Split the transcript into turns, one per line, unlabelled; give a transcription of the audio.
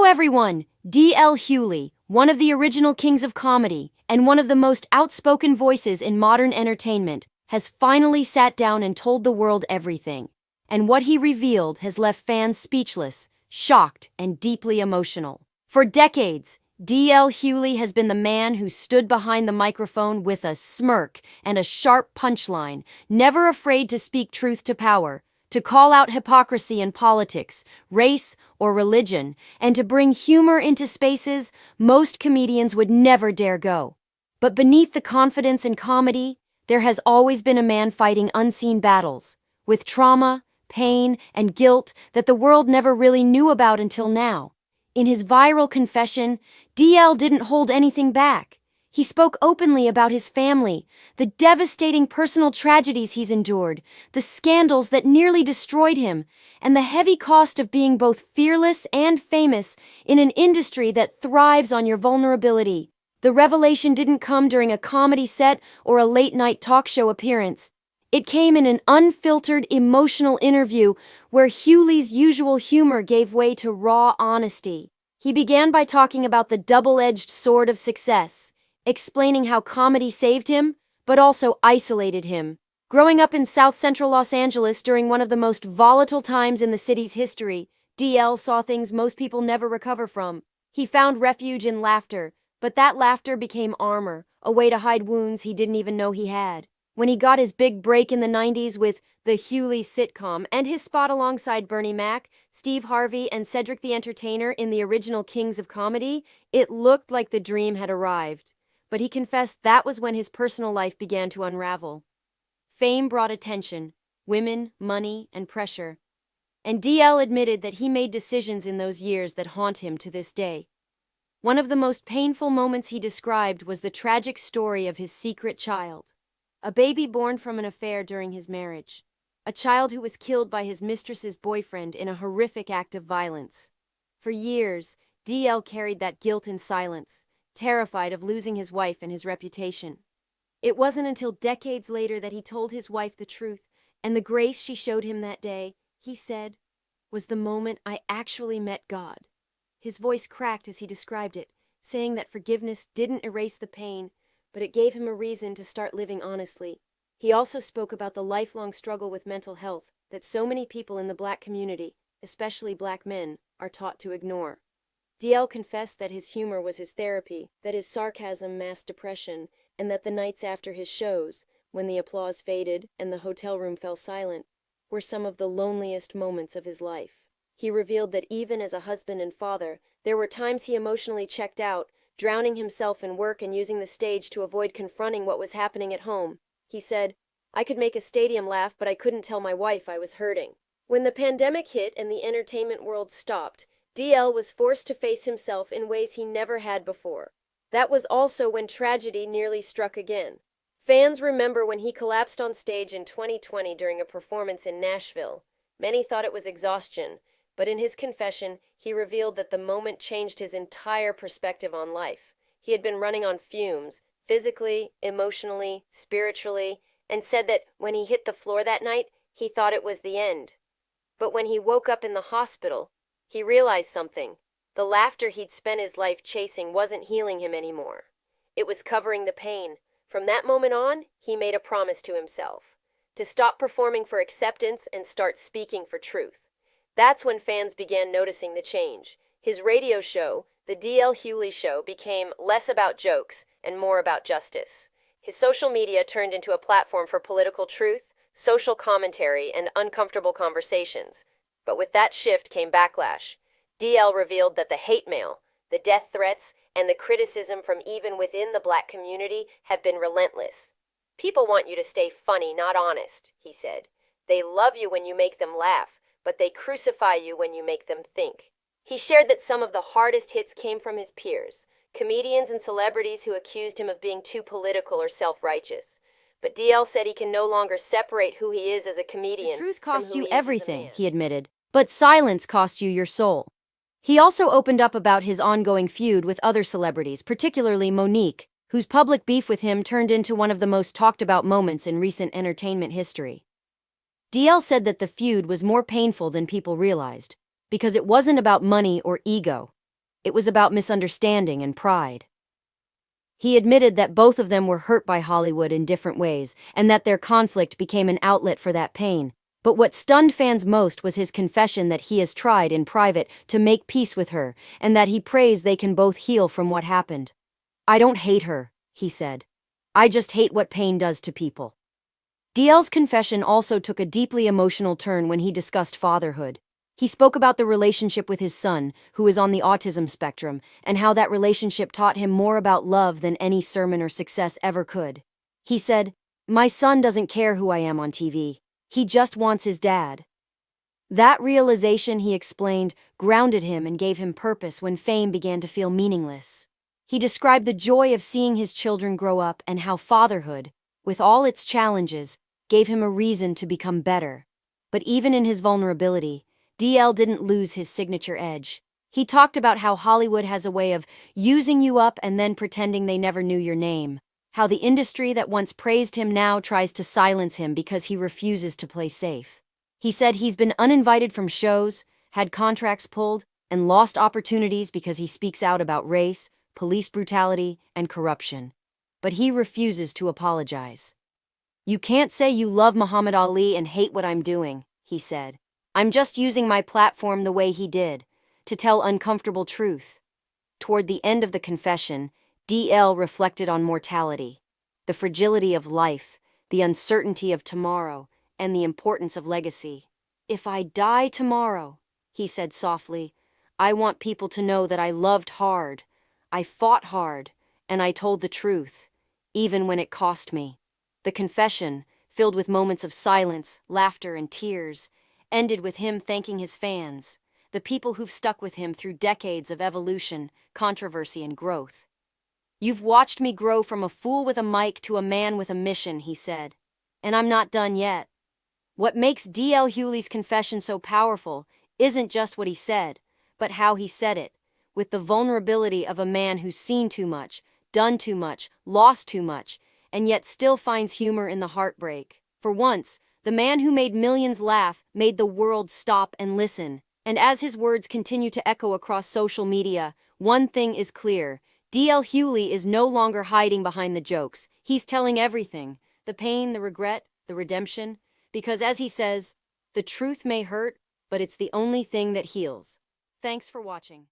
everyone! D.L. Hughley, one of the original kings of comedy, and one of the most outspoken voices in modern entertainment, has finally sat down and told the world everything. And what he revealed has left fans speechless, shocked, and deeply emotional. For decades, D.L. Hughley has been the man who stood behind the microphone with a smirk and a sharp punchline, never afraid to speak truth to power, to call out hypocrisy in politics, race, or religion, and to bring humor into spaces most comedians would never dare go. But beneath the confidence and comedy, there has always been a man fighting unseen battles, with trauma, pain, and guilt that the world never really knew about until now. In his viral confession, DL didn't hold anything back. He spoke openly about his family, the devastating personal tragedies he's endured, the scandals that nearly destroyed him, and the heavy cost of being both fearless and famous in an industry that thrives on your vulnerability. The revelation didn't come during a comedy set or a late-night talk show appearance. It came in an unfiltered, emotional interview where Hughley's usual humor gave way to raw honesty. He began by talking about the double-edged sword of success, explaining how comedy saved him, but also isolated him. Growing up in South Central Los Angeles during one of the most volatile times in the city's history, DL saw things most people never recover from. He found refuge in laughter, but that laughter became armor, a way to hide wounds he didn't even know he had. When he got his big break in the 90s with the Hughley sitcom and his spot alongside Bernie Mac, Steve Harvey, and Cedric the Entertainer in the original Kings of Comedy, it looked like the dream had arrived. But he confessed that was when his personal life began to unravel. Fame brought attention, women, money, and pressure. And DL admitted that he made decisions in those years that haunt him to this day. One of the most painful moments he described was the tragic story of his secret child. A baby born from an affair during his marriage. A child who was killed by his mistress's boyfriend in a horrific act of violence. For years, DL carried that guilt in silence, terrified of losing his wife and his reputation. It wasn't until decades later that he told his wife the truth, and the grace she showed him that day, he said, was the moment I actually met God. His voice cracked as he described it, saying that forgiveness didn't erase the pain, but it gave him a reason to start living honestly. He also spoke about the lifelong struggle with mental health that so many people in the Black community, especially Black men, are taught to ignore. DL confessed that his humor was his therapy, that his sarcasm masked depression, and that the nights after his shows, when the applause faded and the hotel room fell silent, were some of the loneliest moments of his life. He revealed that even as a husband and father, there were times he emotionally checked out, drowning himself in work and using the stage to avoid confronting what was happening at home. He said, I could make a stadium laugh, but I couldn't tell my wife I was hurting. When the pandemic hit and the entertainment world stopped, DL was forced to face himself in ways he never had before. That was also when tragedy nearly struck again. Fans remember when he collapsed on stage in 2020 during a performance in Nashville. Many thought it was exhaustion, but in his confession, he revealed that the moment changed his entire perspective on life. He had been running on fumes, physically, emotionally, spiritually, and said that when he hit the floor that night, he thought it was the end. But when he woke up in the hospital, he realized something. The laughter he'd spent his life chasing wasn't healing him anymore. It was covering the pain. From that moment on, he made a promise to himself. To stop performing for acceptance and start speaking for truth. That's when fans began noticing the change. His radio show, The D.L. Hughley Show, became less about jokes and more about justice. His social media turned into a platform for political truth, social commentary, and uncomfortable conversations. But with that shift came backlash. DL revealed that the hate mail, the death threats, and the criticism from even within the Black community have been relentless. People want you to stay funny, not honest, he said. They love you when you make them laugh, but they crucify you when you make them think. He shared that some of the hardest hits came from his peers, comedians and celebrities who accused him of being too political or self-righteous. But DL said he can no longer separate who he is as a comedian. The truth costs you everything, he admitted, but silence costs you your soul. He also opened up about his ongoing feud with other celebrities, particularly Monique, whose public beef with him turned into one of the most talked about moments in recent entertainment history. DL said that the feud was more painful than people realized, because it wasn't about money or ego. It was about misunderstanding and pride. He admitted that both of them were hurt by Hollywood in different ways, and that their conflict became an outlet for that pain. But what stunned fans most was his confession that he has tried in private to make peace with her, and that he prays they can both heal from what happened. "I don't hate her," he said. "I just hate what pain does to people." DL's confession also took a deeply emotional turn when he discussed fatherhood. He spoke about the relationship with his son, who is on the autism spectrum, and how that relationship taught him more about love than any sermon or success ever could. He said, "My son doesn't care who I am on TV. He just wants his dad." That realization, he explained, grounded him and gave him purpose when fame began to feel meaningless. He described the joy of seeing his children grow up and how fatherhood, with all its challenges, gave him a reason to become better. But even in his vulnerability, DL didn't lose his signature edge. He talked about how Hollywood has a way of using you up and then pretending they never knew your name. How the industry that once praised him now tries to silence him because he refuses to play safe. He said he's been uninvited from shows, had contracts pulled, and lost opportunities because he speaks out about race, police brutality, and corruption. But he refuses to apologize. "You can't say you love Muhammad Ali and hate what I'm doing," he said. "I'm just using my platform the way he did, to tell uncomfortable truth." Toward the end of the confession, DL reflected on mortality, the fragility of life, the uncertainty of tomorrow, and the importance of legacy. "If I die tomorrow," he said softly, "I want people to know that I loved hard, I fought hard, and I told the truth, even when it cost me." The confession, filled with moments of silence, laughter, and tears, ended with him thanking his fans, the people who've stuck with him through decades of evolution, controversy, and growth. "You've watched me grow from a fool with a mic to a man with a mission," he said. "And I'm not done yet." What makes DL Hughley's confession so powerful isn't just what he said, but how he said it, with the vulnerability of a man who's seen too much, done too much, lost too much, and yet still finds humor in the heartbreak. For once, the man who made millions laugh made the world stop and listen. And as his words continue to echo across social media, one thing is clear: DL Hughley is no longer hiding behind the jokes. He's telling everything: the pain, the regret, the redemption. Because as he says, the truth may hurt, but it's the only thing that heals. Thanks for watching.